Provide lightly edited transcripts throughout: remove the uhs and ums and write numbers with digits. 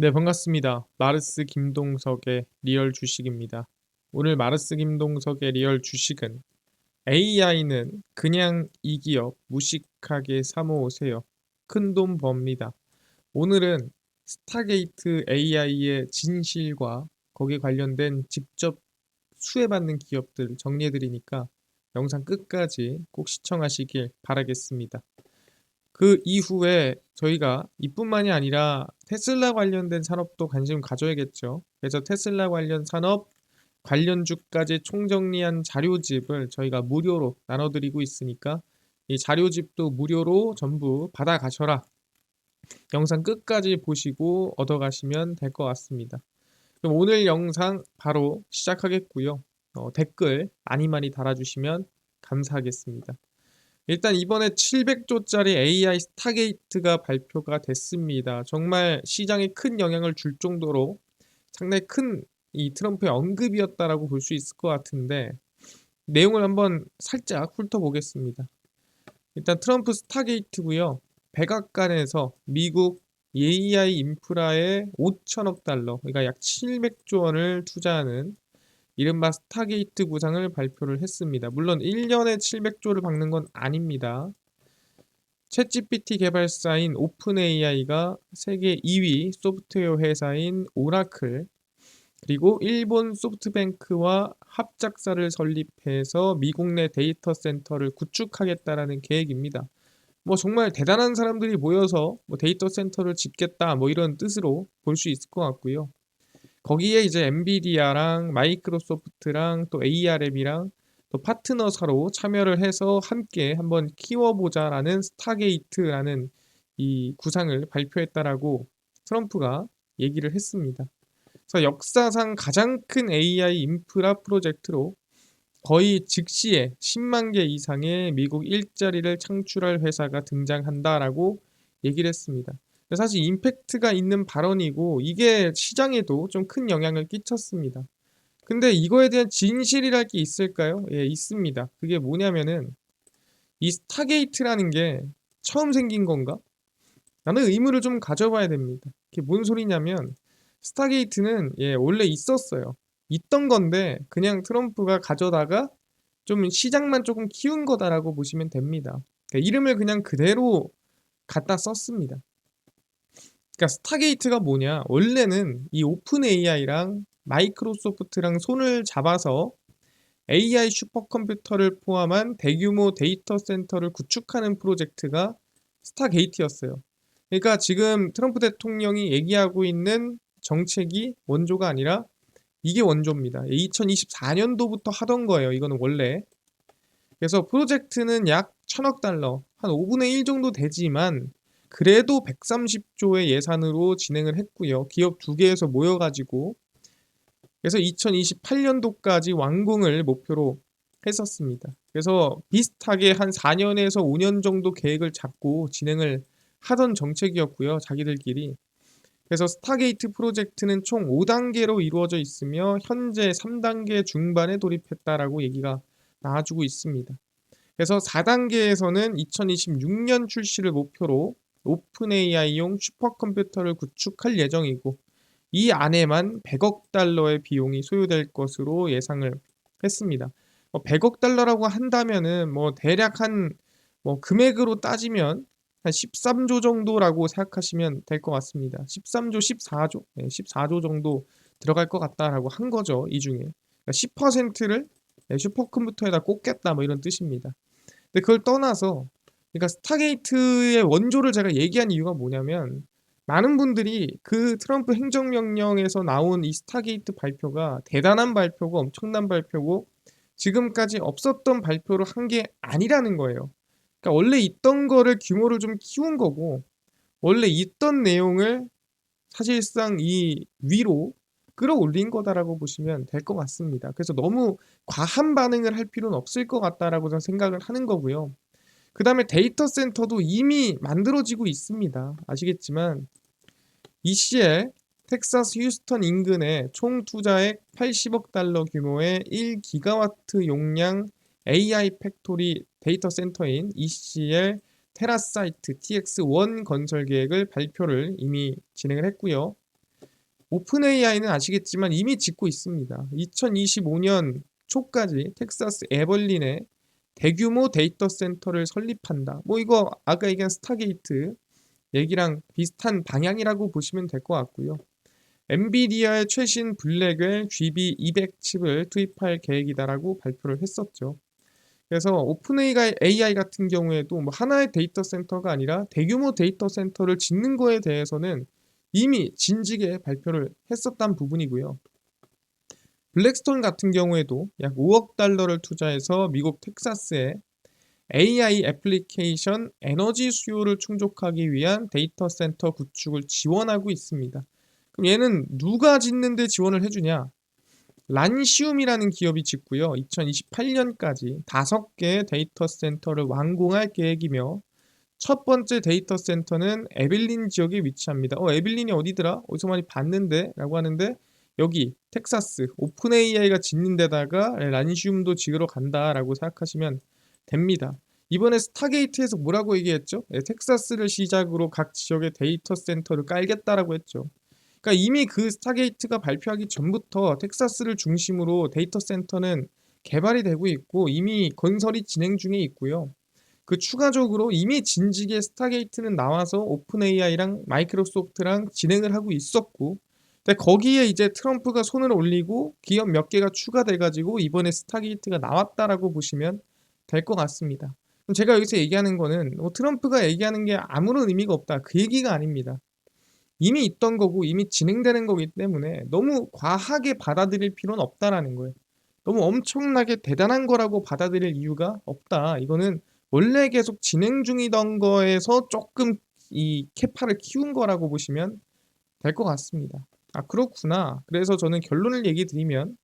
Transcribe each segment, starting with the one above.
네, 반갑습니다. 마르스 김동석의 리얼 주식입니다. 오늘 마르스 김동석의 리얼 주식은 AI는 그냥 이 기업 무식하게 사모으세요. 큰돈 법니다. 오늘은 스타게이트 AI의 진실과 거기에 관련된 직접 수혜받는 기업들 정리해드리니까 영상 끝까지 꼭 시청하시길 바라겠습니다. 그 이후에 저희가 이뿐만이 아니라 테슬라 관련된 산업도 관심 가져야겠죠. 그래서 테슬라 관련 산업 관련주까지 총정리한 자료집을 저희가 무료로 나눠드리고 있으니까 이 자료집도 무료로 전부 받아가셔라. 영상 끝까지 보시고 얻어가시면 될 것 같습니다. 그럼 오늘 영상 바로 시작하겠고요. 댓글 많이 많이 달아주시면 감사하겠습니다. 일단 이번에 700조짜리 AI 스타게이트가 발표가 됐습니다. 정말 시장에 큰 영향을 줄 정도로 상당히 큰 이 트럼프의 언급이었다라고 볼 수 있을 것 같은데 내용을 한번 살짝 훑어보겠습니다. 일단 트럼프 스타게이트고요. 백악관에서 미국 AI 인프라에 5천억 달러, 그러니까 약 700조 원을 투자하는 이른바 스타게이트 구상을 발표를 했습니다. 물론 1년에 700조를 박는 건 아닙니다. 챗GPT 개발사인 오픈AI가 세계 2위 소프트웨어 회사인 오라클, 그리고 일본 소프트뱅크와 합작사를 설립해서 미국 내 데이터 센터를 구축하겠다라는 계획입니다. 뭐 정말 대단한 사람들이 모여서 뭐 데이터 센터를 짓겠다 뭐 이런 뜻으로 볼 수 있을 것 같고요. 거기에 이제 엔비디아랑 마이크로소프트랑 또 ARM이랑 또 파트너사로 참여를 해서 함께 한번 키워보자라는 스타게이트라는 이 구상을 발표했다라고 트럼프가 얘기를 했습니다. 그래서 역사상 가장 큰 AI 인프라 프로젝트로 거의 즉시에 10만 개 이상의 미국 일자리를 창출할 회사가 등장한다라고 얘기를 했습니다. 사실 임팩트가 있는 발언이고 이게 시장에도 좀 큰 영향을 끼쳤습니다. 근데 이거에 대한 진실이랄 게 있을까요? 예, 있습니다. 그게 뭐냐면은 이 스타게이트라는 게 처음 생긴 건가? 라는 의문을 좀 가져봐야 됩니다. 그게 뭔 소리냐면 스타게이트는 원래 있었어요. 있던 건데 그냥 트럼프가 가져다가 좀 시장만 조금 키운 거다라고 보시면 됩니다. 그러니까 이름을 그냥 그대로 갖다 썼습니다. 그러니까 스타게이트가 뭐냐? 원래는 이 오픈 AI랑 마이크로소프트랑 손을 잡아서 AI 슈퍼컴퓨터를 포함한 대규모 데이터 센터를 구축하는 프로젝트가 스타게이트였어요. 그러니까 지금 트럼프 대통령이 얘기하고 있는 정책이 원조가 아니라 이게 원조입니다. 2024년도부터 하던 거예요. 이거는 원래. 그래서 프로젝트는 약 1000억 달러, 한 5분의 1 정도 되지만 그래도 130조의 예산으로 진행을 했고요. 기업 두 개에서 모여가지고 그래서 2028년도까지 완공을 목표로 했었습니다. 그래서 비슷하게 한 4년에서 5년 정도 계획을 잡고 진행을 하던 정책이었고요. 자기들끼리. 그래서 스타게이트 프로젝트는 총 5단계로 이루어져 있으며 현재 3단계 중반에 돌입했다라고 얘기가 나와주고 있습니다. 그래서 4단계에서는 2026년 출시를 목표로 오픈 AI용 슈퍼컴퓨터를 구축할 예정이고 이 안에만 100억 달러의 비용이 소요될 것으로 예상을 했습니다. 100억 달러라고 한다면은 뭐 대략 한 뭐 금액으로 따지면 한 13조 정도라고 생각하시면 될 것 같습니다. 13조, 14조, 14조 정도 들어갈 것 같다라고 한 거죠. 이 중에. 그러니까 10%를 슈퍼컴퓨터에다 꽂겠다 뭐 이런 뜻입니다. 근데 그걸 떠나서 그러니까 스타게이트의 원조를 제가 얘기한 이유가 뭐냐면 많은 분들이 그 트럼프 행정명령에서 나온 이 스타게이트 발표가 대단한 발표고 엄청난 발표고 지금까지 없었던 발표를 한 게 아니라는 거예요. 그러니까 원래 있던 거를 규모를 좀 키운 거고 원래 있던 내용을 사실상 이 위로 끌어올린 거다라고 보시면 될 것 같습니다. 그래서 너무 과한 반응을 할 필요는 없을 것 같다라고 저는 생각을 하는 거고요. 그 다음에 데이터 센터도 이미 만들어지고 있습니다. 아시겠지만 ECL 텍사스 휴스턴 인근에 총 투자액 80억 달러 규모의 1기가와트 용량 AI 팩토리 데이터 센터인 ECL 테라사이트 TX1 건설 계획을 발표를 이미 진행을 했고요. 오픈 AI는 아시겠지만 이미 짓고 있습니다. 2025년 초까지 텍사스 에벌린에 대규모 데이터 센터를 설립한다. 뭐 이거 아까 얘기한 스타게이트 얘기랑 비슷한 방향이라고 보시면 될 것 같고요. 엔비디아의 최신 블랙웰 GB200 칩을 투입할 계획이다라고 발표를 했었죠. 그래서 오픈 AI 같은 경우에도 뭐 하나의 데이터 센터가 아니라 대규모 데이터 센터를 짓는 거에 대해서는 이미 진지게 발표를 했었던 부분이고요. 블랙스톤 같은 경우에도 약 5억 달러를 투자해서 미국 텍사스에 AI 애플리케이션 에너지 수요를 충족하기 위한 데이터 센터 구축을 지원하고 있습니다. 그럼 얘는 누가 짓는데 지원을 해주냐? 란시움이라는 기업이 짓고요. 2028년까지 5개의 데이터 센터를 완공할 계획이며 첫 번째 데이터 센터는 에빌린 지역에 위치합니다. 에빌린이 어디더라? 어디서 많이 봤는데? 라고 하는데 여기 텍사스 오픈 AI가 짓는 데다가 란시움도 지으러 간다라고 생각하시면 됩니다. 이번에 스타게이트에서 뭐라고 얘기했죠? 텍사스를 시작으로 각 지역에 데이터 센터를 깔겠다라고 했죠. 그러니까 이미 그 스타게이트가 발표하기 전부터 텍사스를 중심으로 데이터 센터는 개발이 되고 있고 이미 건설이 진행 중에 있고요. 그 추가적으로 이미 진지게 스타게이트는 나와서 오픈 AI랑 마이크로소프트랑 진행을 하고 있었고 근데 거기에 이제 트럼프가 손을 올리고 기업 몇 개가 추가돼 가지고 이번에 스타게이트가 나왔다라고 보시면 될 것 같습니다. 그럼 제가 여기서 얘기하는 거는 트럼프가 얘기하는 게 아무런 의미가 없다. 그 얘기가 아닙니다. 이미 있던 거고 이미 진행되는 거기 때문에 너무 과하게 받아들일 필요는 없다라는 거예요. 너무 엄청나게 대단한 거라고 받아들일 이유가 없다. 이거는 원래 계속 진행 중이던 거에서 조금 이 캐파를 키운 거라고 보시면 될 것 같습니다. 아, 그렇구나. 그래서 저는 결론을 얘기 드리면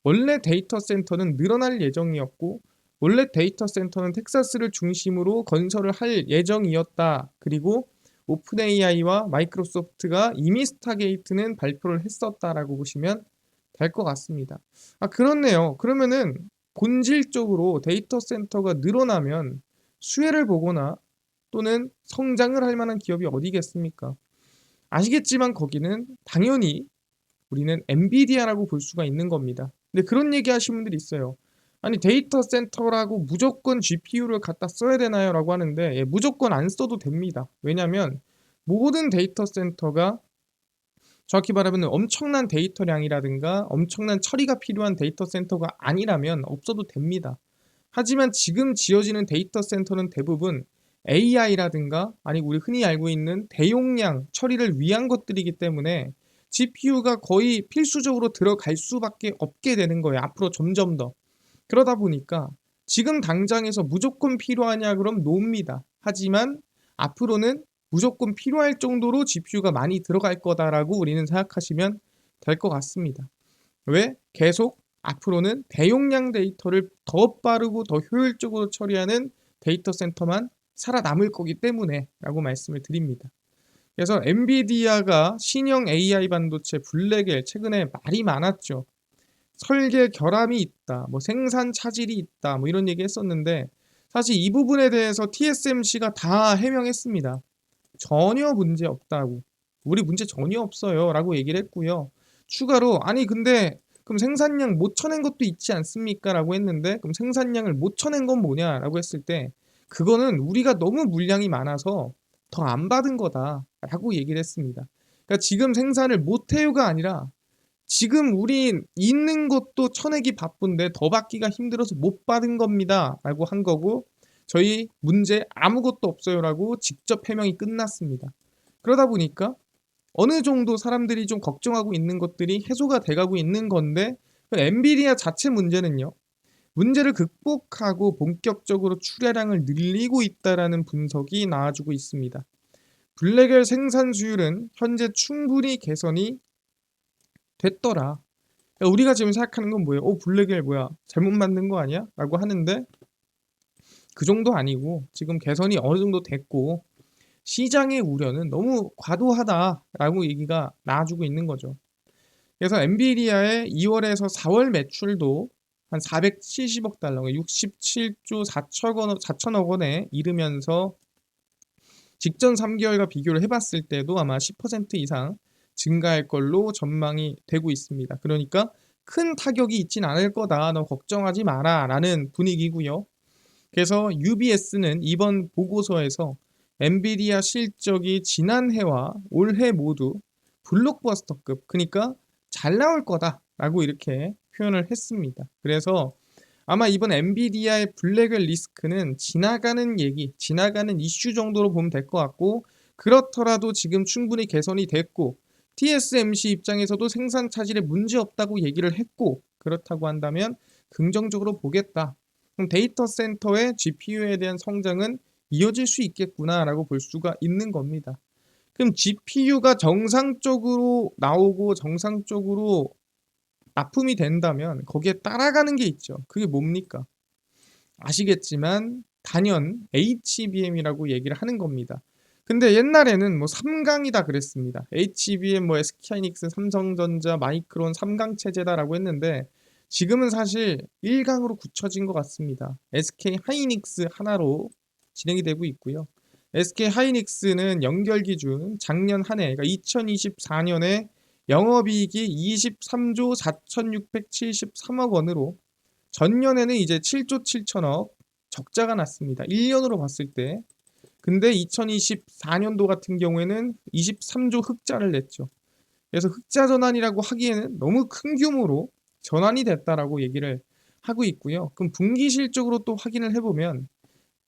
원래 데이터 센터는 늘어날 예정이었고 원래 데이터 센터는 텍사스를 중심으로 건설을 할 예정이었다. 그리고 오픈 AI와 마이크로소프트가 이미 스타게이트는 발표를 했었다라고 보시면 될 것 같습니다. 아, 그렇네요. 그러면은 본질적으로 데이터 센터가 늘어나면 수혜를 보거나 또는 성장을 할 만한 기업이 어디겠습니까? 아시겠지만 거기는 당연히 우리는 엔비디아라고 볼 수가 있는 겁니다. 근데 그런 얘기 하시는 분들이 있어요. 아니 데이터 센터라고 무조건 GPU를 갖다 써야 되나요? 라고 하는데 무조건 안 써도 됩니다. 왜냐하면 모든 데이터 센터가 정확히 말하면 엄청난 데이터량이라든가 엄청난 처리가 필요한 데이터 센터가 아니라면 없어도 됩니다. 하지만 지금 지어지는 데이터 센터는 대부분 AI라든가 아니 우리 흔히 알고 있는 대용량 처리를 위한 것들이기 때문에 GPU가 거의 필수적으로 들어갈 수밖에 없게 되는 거예요. 앞으로 점점 더. 그러다 보니까 지금 당장에서 무조건 필요하냐 그럼 노입니다. 하지만 앞으로는 무조건 필요할 정도로 GPU가 많이 들어갈 거다라고 우리는 생각하시면 될 것 같습니다. 왜? 계속 앞으로는 대용량 데이터를 더 빠르고 더 효율적으로 처리하는 데이터 센터만 살아남을 거기 때문에 라고 말씀을 드립니다. 그래서 엔비디아가 신형 AI 반도체 블랙웰 최근에 말이 많았죠. 설계 결함이 있다, 뭐 생산 차질이 있다, 뭐 이런 얘기 했었는데 사실 이 부분에 대해서 TSMC가 다 해명했습니다. 전혀 문제 없다고. 우리 문제 전혀 없어요. 라고 얘기를 했고요. 추가로 아니 근데 그럼 생산량 못 쳐낸 것도 있지 않습니까? 라고 했는데 그럼 생산량을 못 쳐낸 건 뭐냐? 라고 했을 때 그거는 우리가 너무 물량이 많아서 더 안 받은 거다. 라고 얘기를 했습니다. 그러니까 지금 생산을 못해요가 아니라 지금 우리 있는 것도 쳐내기 바쁜데 더 받기가 힘들어서 못 받은 겁니다. 라고 한 거고 저희 문제 아무것도 없어요. 라고 직접 해명이 끝났습니다. 그러다 보니까 어느 정도 사람들이 좀 걱정하고 있는 것들이 해소가 돼가고 있는 건데 엔비디아 자체 문제는요. 문제를 극복하고 본격적으로 출하량을 늘리고 있다라는 분석이 나와주고 있습니다. 블랙웰 생산 수율은 현재 충분히 개선이 됐더라. 그러니까 우리가 지금 생각하는 건 뭐예요? 블랙웰 뭐야? 잘못 만든 거 아니야? 라고 하는데 그 정도 아니고 지금 개선이 어느 정도 됐고 시장의 우려는 너무 과도하다라고 얘기가 나와주고 있는 거죠. 그래서 엔비디아의 2월에서 4월 매출도 한 470억 달러, 67조 4천억 원에 이르면서 직전 3개월과 비교를 해봤을 때도 아마 10% 이상 증가할 걸로 전망이 되고 있습니다. 그러니까 큰 타격이 있진 않을 거다. 너 걱정하지 마라. 라는 분위기고요. 그래서 UBS는 이번 보고서에서 엔비디아 실적이 지난해와 올해 모두 블록버스터급, 그러니까 잘 나올 거다라고 이렇게 표현을 했습니다. 그래서 아마 이번 엔비디아의 블랙웰 리스크는 지나가는 얘기, 지나가는 이슈 정도로 보면 될 것 같고, 그렇더라도 지금 충분히 개선이 됐고 TSMC 입장에서도 생산 차질에 문제 없다고 얘기를 했고, 그렇다고 한다면 긍정적으로 보겠다. 그럼 데이터 센터의 GPU에 대한 성장은 이어질 수 있겠구나라고 볼 수가 있는 겁니다. 그럼 GPU가 정상적으로 나오고 정상적으로 납품이 된다면 거기에 따라가는 게 있죠. 그게 뭡니까? 아시겠지만 단연 HBM이라고 얘기를 하는 겁니다. 근데 옛날에는 뭐 3강이다 그랬습니다. HBM, 뭐 SK하이닉스, 삼성전자, 마이크론 3강 체제다라고 했는데 지금은 사실 1강으로 굳혀진 것 같습니다. SK하이닉스 하나로 진행이 되고 있고요. SK하이닉스는 연결 기준 작년 한 해, 그러니까 2024년에 영업이익이 23조 4,673억 원으로 전년에는 이제 7조 7천억 적자가 났습니다. 1년으로 봤을 때. 근데 2024년도 같은 경우에는 23조 흑자를 냈죠. 그래서 흑자 전환이라고 하기에는 너무 큰 규모로 전환이 됐다라고 얘기를 하고 있고요. 그럼 분기 실적으로 또 확인을 해보면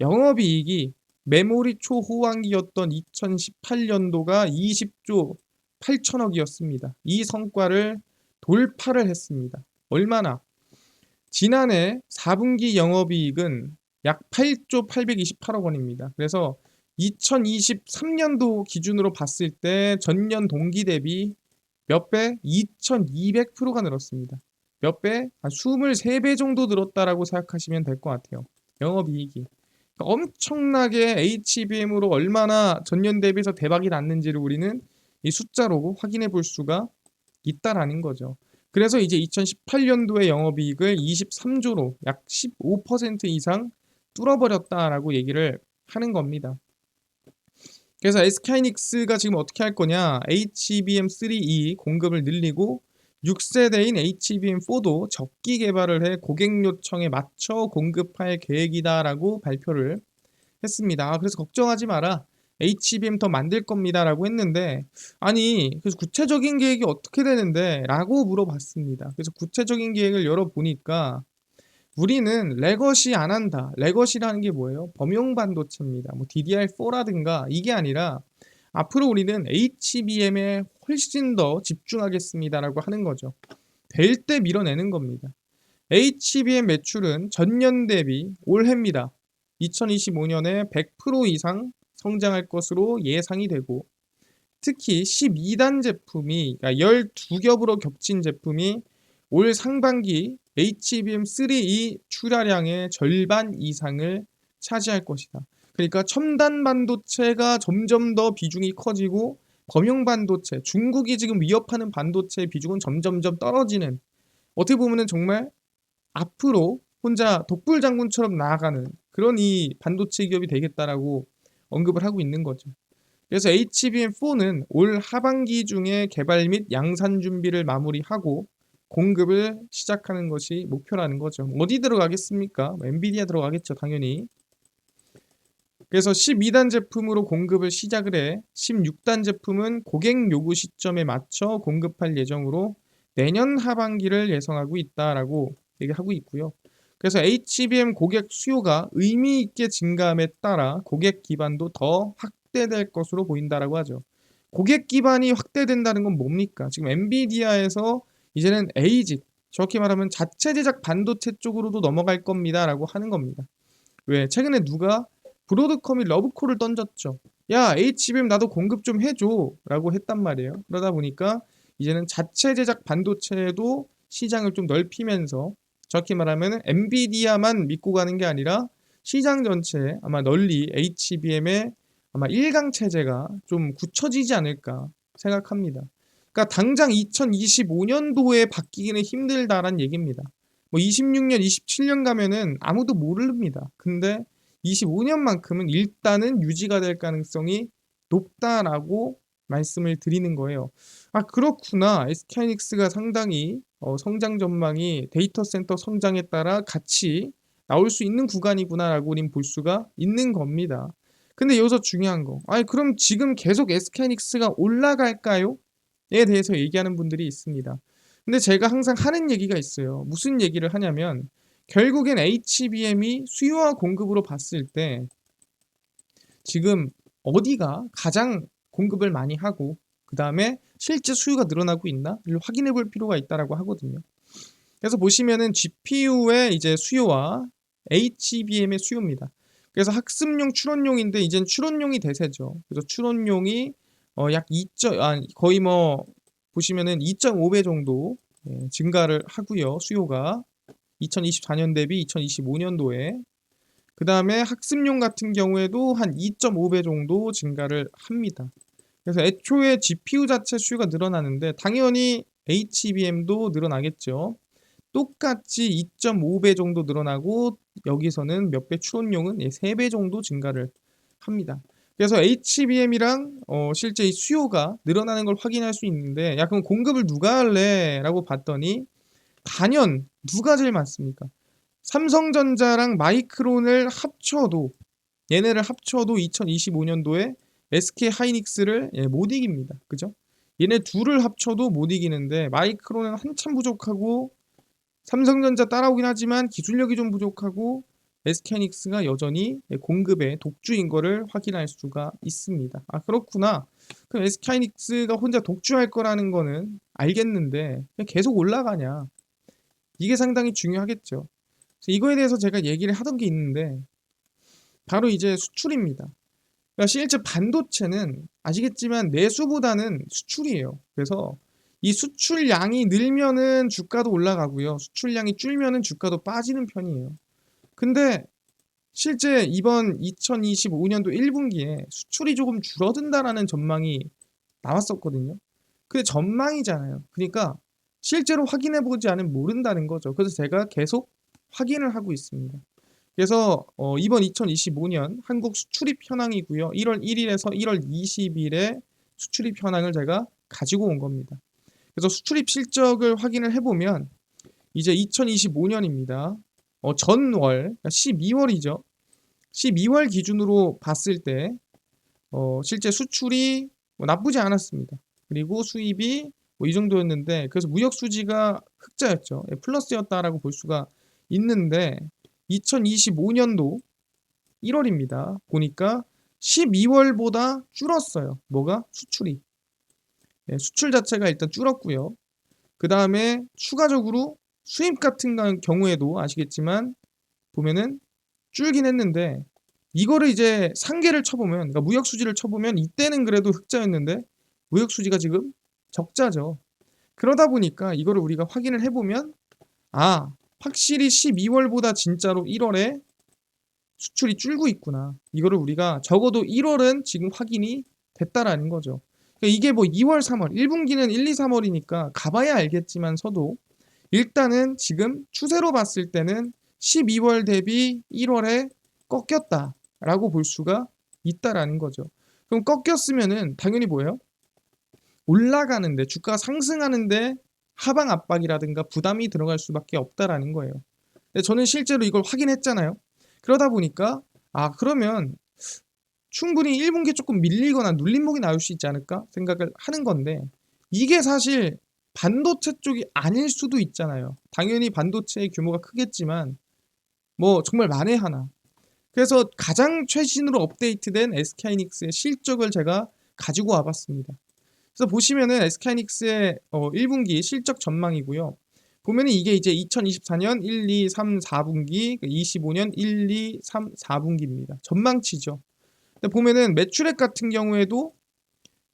영업이익이 메모리 초호황기였던 2018년도가 20조 8천억이었습니다. 이 성과를 돌파를 했습니다. 얼마나? 지난해 4분기 영업이익은 약 8조 828억 원입니다. 그래서 2023년도 기준으로 봤을 때 전년 동기 대비 몇 배? 2200%가 늘었습니다. 몇 배? 한 23배 정도 늘었다라고 생각하시면 될 것 같아요. 영업이익이. 그러니까 엄청나게 HBM으로 얼마나 전년 대비해서 대박이 났는지를 우리는 이 숫자로 확인해 볼 수가 있다라는 거죠. 그래서 이제 2018년도의 영업이익을 23조로 약 15% 이상 뚫어버렸다라고 얘기를 하는 겁니다. 그래서 SK하이닉스가 지금 어떻게 할 거냐? HBM3E 공급을 늘리고 6세대인 HBM4도 적기 개발을 해 고객 요청에 맞춰 공급할 계획이다라고 발표를 했습니다. 그래서 걱정하지 마라. HBM 더 만들 겁니다라고 했는데, 아니 그래서 구체적인 계획이 어떻게 되는데? 라고 물어봤습니다. 그래서 구체적인 계획을 열어보니까 우리는 레거시 안 한다. 레거시라는 게 뭐예요? 범용 반도체입니다. 뭐 DDR4라든가 이게 아니라 앞으로 우리는 HBM에 훨씬 더 집중하겠습니다라고 하는 거죠. 될 때 밀어내는 겁니다. HBM 매출은 전년 대비 올해입니다. 2025년에 100% 이상 성장할 것으로 예상이 되고, 특히 12단 제품이, 그러니까 12겹으로 겹친 제품이 올 상반기 HBM3E 출하량의 절반 이상을 차지할 것이다. 그러니까 첨단 반도체가 점점 더 비중이 커지고 범용 반도체, 중국이 지금 위협하는 반도체의 비중은 점점점 떨어지는, 어떻게 보면은 정말 앞으로 혼자 독불장군처럼 나아가는 그런 이 반도체 기업이 되겠다라고 언급을 하고 있는 거죠. 그래서 HBM4는 올 하반기 중에 개발 및 양산 준비를 마무리하고 공급을 시작하는 것이 목표라는 거죠. 어디 들어가겠습니까? 엔비디아 들어가겠죠, 당연히. 그래서 12단 제품으로 공급을 시작을 해 16단 제품은 고객 요구 시점에 맞춰 공급할 예정으로 내년 하반기를 예상하고 있다라고 얘기하고 있고요. 그래서 HBM 고객 수요가 의미 있게 증가함에 따라 고객 기반도 더 확대될 것으로 보인다라고 하죠. 고객 기반이 확대된다는 건 뭡니까? 지금 엔비디아에서 이제는 ASIC, 정확히 말하면 자체 제작 반도체 쪽으로도 넘어갈 겁니다라고 하는 겁니다. 왜? 최근에 누가 브로드컴이 러브콜을 던졌죠. 야, HBM 나도 공급 좀 해줘 라고 했단 말이에요. 그러다 보니까 이제는 자체 제작 반도체도 시장을 좀 넓히면서, 정확히 말하면 엔비디아만 믿고 가는 게 아니라 시장 전체에 아마 널리 HBM의 아마 1강 체제가 좀 굳혀지지 않을까 생각합니다. 그러니까 당장 2025년도에 바뀌기는 힘들다란 얘기입니다. 뭐 26년, 27년 가면은 아무도 모릅니다. 근데 25년만큼은 일단은 유지가 될 가능성이 높다라고 말씀을 드리는 거예요. 아 그렇구나. SK하이닉스가 상당히 성장 전망이 데이터 센터 성장에 따라 같이 나올 수 있는 구간이구나라고 우린 볼 수가 있는 겁니다. 근데 여기서 중요한 거. 아니 그럼 지금 계속 SK하이닉스가 올라갈까요? 에 대해서 얘기하는 분들이 있습니다. 근데 제가 항상 하는 얘기가 있어요. 무슨 얘기를 하냐면 결국엔 HBM이 수요와 공급으로 봤을 때 지금 어디가 가장 공급을 많이 하고 그다음에 실제 수요가 늘어나고 있나를 확인해 볼 필요가 있다라고 하거든요. 그래서 보시면은 GPU의 이제 수요와 HBM의 수요입니다. 그래서 학습용 추론용인데 이젠 추론용이 대세죠. 그래서 추론용이 약 2. 거의 뭐 보시면은 2.5배 정도 증가를 하고요. 수요가 2024년 대비 2025년도에 그다음에 학습용 같은 경우에도 한 2.5배 정도 증가를 합니다. 그래서 애초에 GPU 자체 수요가 늘어나는데 당연히 HBM도 늘어나겠죠. 똑같이 2.5배 정도 늘어나고 여기서는 몇 배 추론용은 3배 정도 증가를 합니다. 그래서 HBM이랑 실제 이 수요가 늘어나는 걸 확인할 수 있는데 야 그럼 공급을 누가 할래? 라고 봤더니 단연 누가 제일 많습니까? 삼성전자랑 마이크론을 합쳐도 얘네를 합쳐도 2025년도에 SK 하이닉스를 못 이깁니다. 그죠? 얘네 둘을 합쳐도 못 이기는데 마이크론은 한참 부족하고 삼성전자 따라오긴 하지만 기술력이 좀 부족하고 SK하이닉스가 여전히 공급의 독주인 거를 확인할 수가 있습니다. 아 그렇구나. 그럼 SK하이닉스가 혼자 독주할 거라는 거는 알겠는데 그냥 계속 올라가냐. 이게 상당히 중요하겠죠. 이거에 대해서 제가 얘기를 하던 게 있는데 바로 이제 수출입니다. 그러니까 실제 반도체는 아시겠지만 내수보다는 수출이에요. 그래서 이 수출량이 늘면은 주가도 올라가고요. 수출량이 줄면은 주가도 빠지는 편이에요. 근데 실제 이번 2025년도 1분기에 수출이 조금 줄어든다라는 전망이 나왔었거든요. 그게 전망이잖아요. 그러니까 실제로 확인해 보지 않으면 모른다는 거죠. 그래서 제가 계속 확인을 하고 있습니다. 그래서 이번 2025년 한국 수출입 현황이고요. 1월 1일에서 1월 20일에 수출입 현황을 제가 가지고 온 겁니다. 그래서 수출입 실적을 확인을 해보면 이제 2025년입니다. 전월, 12월이죠. 12월 기준으로 봤을 때 실제 수출이 뭐 나쁘지 않았습니다. 그리고 수입이 뭐 이 정도였는데 그래서 무역 수지가 흑자였죠. 플러스였다라고 볼 수가 있는데 2025년도 1월입니다. 보니까 12월보다 줄었어요. 뭐가? 수출이. 수출 자체가 일단 줄었고요. 그 다음에 추가적으로 수입 같은 경우에도 아시겠지만 보면은 줄긴 했는데 이거를 이제 상계를 쳐보면 그러니까 무역 수지를 쳐보면 이때는 그래도 흑자였는데 무역 수지가 지금 적자죠. 그러다 보니까 이거를 우리가 확인을 해보면 아 확실히 12월보다 진짜로 1월에 수출이 줄고 있구나. 이거를 우리가 적어도 1월은 지금 확인이 됐다라는 거죠. 그러니까 이게 뭐 2월, 3월, 1분기는 1, 2, 3월이니까 가봐야 알겠지만서도 일단은 지금 추세로 봤을 때는 12월 대비 1월에 꺾였다라고 볼 수가 있다라는 거죠. 그럼 꺾였으면은 당연히 뭐예요? 올라가는데 주가가 상승하는데 하방 압박이라든가 부담이 들어갈 수밖에 없다라는 거예요. 근데 저는 실제로 이걸 확인했잖아요. 그러다 보니까 아 그러면 충분히 1분기에 조금 밀리거나 눌림목이 나올 수 있지 않을까 생각을 하는 건데 이게 사실 반도체 쪽이 아닐 수도 있잖아요. 당연히 반도체의 규모가 크겠지만 뭐 정말 만에 하나. 그래서 가장 최신으로 업데이트된 SK하이닉스의 실적을 제가 가지고 와봤습니다. 그래서 보시면은 SK하이닉스의 1분기 실적 전망이고요. 보면은 이게 이제 2024년 1, 2, 3, 4분기, 25년 1, 2, 3, 4분기입니다. 전망치죠. 근데 보면은 매출액 같은 경우에도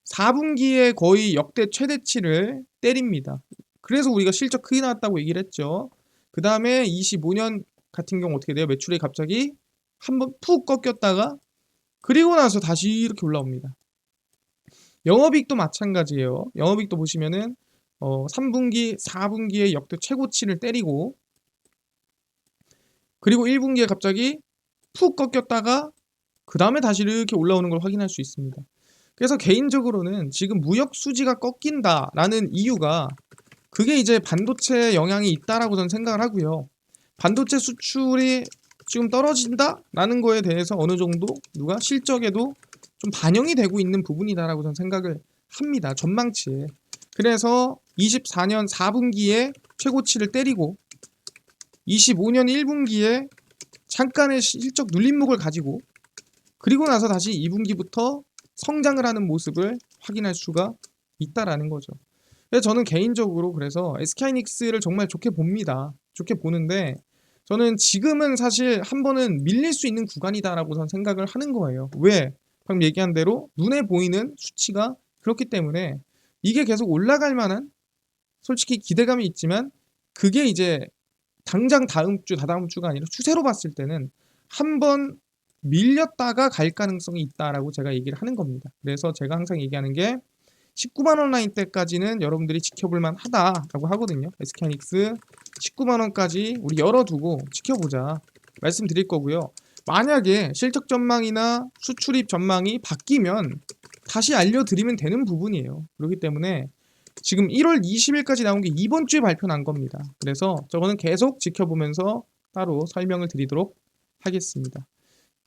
4분기에 거의 역대 최대치를 때립니다. 그래서 우리가 실적 크게 나왔다고 얘기를 했죠. 그 다음에 25년 같은 경우 어떻게 돼요? 매출액이 갑자기 한번 푹 꺾였다가 그리고 나서 다시 이렇게 올라옵니다. 영업이익도 마찬가지예요. 영업이익도 보시면은 3분기, 4분기에 역대 최고치를 때리고 그리고 1분기에 갑자기 푹 꺾였다가 그 다음에 다시 이렇게 올라오는 걸 확인할 수 있습니다. 그래서 개인적으로는 지금 무역 수지가 꺾인다라는 이유가 그게 이제 반도체에 영향이 있다라고 저는 생각을 하고요. 반도체 수출이 지금 떨어진다라는 거에 대해서 어느 정도 누가 실적에도 좀 반영이 되고 있는 부분이다라고 저는 생각을 합니다. 전망치에. 그래서 24년 4분기에 최고치를 때리고 25년 1분기에 잠깐의 실적 눌림목을 가지고 그리고 나서 다시 2분기부터 성장을 하는 모습을 확인할 수가 있다라는 거죠. 그래서 저는 개인적으로 그래서 SK하이닉스를 정말 좋게 봅니다. 좋게 보는데 저는 지금은 사실 한 번은 밀릴 수 있는 구간이다라고 저는 생각을 하는 거예요. 왜? 방금 얘기한 대로 눈에 보이는 수치가 그렇기 때문에 이게 계속 올라갈 만한 솔직히 기대감이 있지만 그게 이제 당장 다음 주, 다다음 주가 아니라 추세로 봤을 때는 한번 밀렸다가 갈 가능성이 있다라고 제가 얘기를 하는 겁니다. 그래서 제가 항상 얘기하는 게 19만 원 라인 때까지는 여러분들이 지켜볼 만하다라고 하거든요. SK하이닉스 19만 원까지 우리 열어두고 지켜보자 말씀드릴 거고요. 만약에 실적 전망이나 수출입 전망이 바뀌면 다시 알려드리면 되는 부분이에요. 그렇기 때문에 지금 1월 20일까지 나온 게 이번 주에 발표 난 겁니다. 그래서 저거는 계속 지켜보면서 따로 설명을 드리도록 하겠습니다.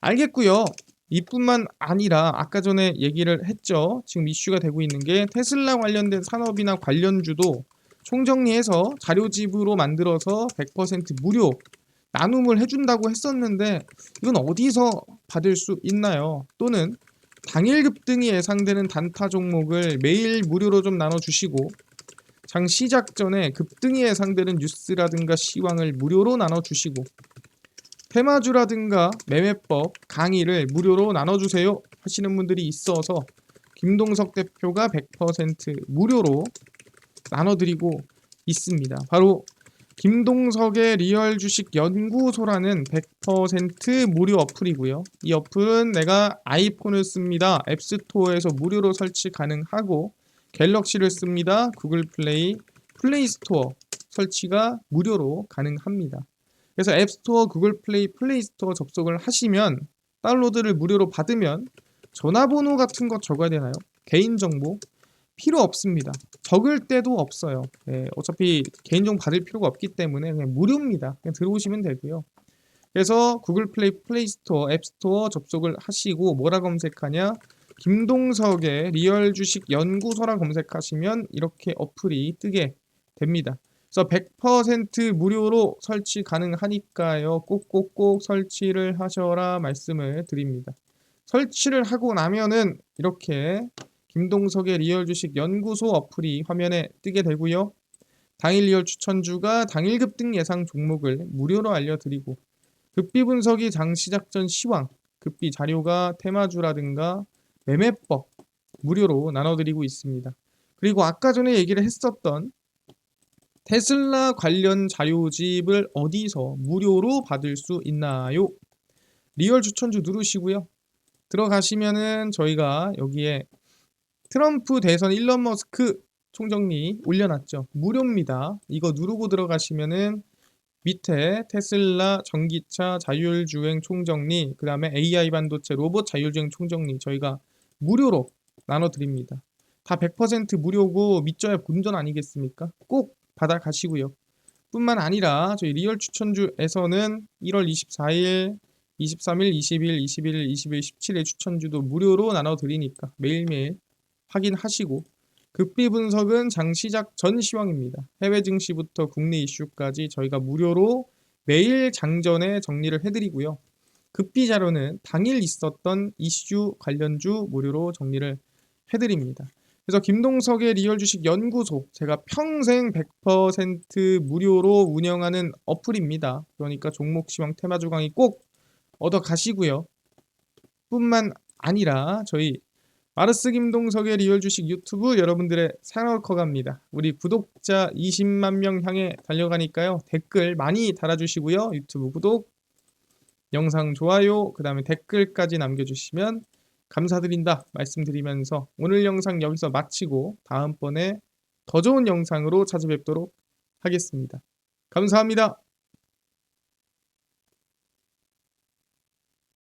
알겠고요. 이뿐만 아니라 아까 전에 얘기를 했죠. 지금 이슈가 되고 있는 게 테슬라 관련된 산업이나 관련주도 총정리해서 자료집으로 만들어서 100% 무료 나눔을 해준다고 했었는데 이건 어디서 받을 수 있나요? 또는 당일 급등이 예상되는 단타 종목을 매일 무료로 좀 나눠주시고 장 시작 전에 급등이 예상되는 뉴스라든가 시황을 무료로 나눠주시고 테마주라든가 매매법 강의를 무료로 나눠주세요 하시는 분들이 있어서 김동석 대표가 100% 무료로 나눠드리고 있습니다. 바로 김동석의 리얼 주식 연구소라는 100% 무료 어플이고요. 이 어플은 내가 아이폰을 씁니다. 앱스토어에서 무료로 설치 가능하고 갤럭시를 씁니다. 구글 플레이, 플레이스토어 설치가 무료로 가능합니다. 그래서 앱스토어, 구글 플레이, 플레이스토어 접속을 하시면 다운로드를 무료로 받으면 전화번호 같은 거 적어야 되나요? 개인정보 필요 없습니다. 적을 때도 없어요. 네, 어차피 개인정보 받을 필요가 없기 때문에 그냥 무료입니다. 그냥 들어오시면 되고요. 그래서 구글 플레이, 플레이스토어, 앱스토어 접속을 하시고 뭐라 검색하냐? 김동석의 리얼 주식 연구소라 검색하시면 이렇게 어플이 뜨게 됩니다. 그래서 100% 무료로 설치 가능하니까요. 꼭꼭꼭 설치를 하셔라 말씀을 드립니다. 설치를 하고 나면은 이렇게 김동석의 리얼 주식 연구소 어플이 화면에 뜨게 되고요. 당일 리얼 추천주가 당일 급등 예상 종목을 무료로 알려드리고 급비 분석이 장 시작 전 시황, 급비 자료가 테마주라든가 매매법 무료로 나눠드리고 있습니다. 그리고 아까 전에 얘기를 했었던 테슬라 관련 자료집을 어디서 무료로 받을 수 있나요? 리얼 추천주 누르시고요. 들어가시면은 저희가 여기에 트럼프 대선 일론 머스크 총정리 올려놨죠. 무료입니다. 이거 누르고 들어가시면은 밑에 테슬라 전기차 자율주행 총정리, 그 다음에 AI 반도체 로봇 자율주행 총정리 저희가 무료로 나눠드립니다. 다 100% 무료고 믿져야 본전 아니겠습니까? 꼭 받아가시고요. 뿐만 아니라 저희 리얼 추천주에서는 1월 24일, 23일, 20일, 21일, 20일, 17일 추천주도 무료로 나눠드리니까 매일매일 확인하시고 급비 분석은 장 시작 전 시황입니다. 해외 증시부터 국내 이슈까지 저희가 무료로 매일 장전에 정리를 해드리고요. 급비 자료는 당일 있었던 이슈 관련주 무료로 정리를 해드립니다. 그래서 김동석의 리얼 주식 연구소 제가 평생 100% 무료로 운영하는 어플입니다. 그러니까 종목 시황 테마주 강의 꼭 얻어 가시고요. 뿐만 아니라 저희 마르스 김동석의 리얼 주식 유튜브 여러분들의 사랑을 갑니다. 우리 구독자 20만 명 향해 달려가니까요. 댓글 많이 달아주시고요. 유튜브 구독, 영상 좋아요, 그 다음에 댓글까지 남겨주시면 감사드린다 말씀드리면서 오늘 영상 여기서 마치고 다음번에 더 좋은 영상으로 찾아뵙도록 하겠습니다. 감사합니다.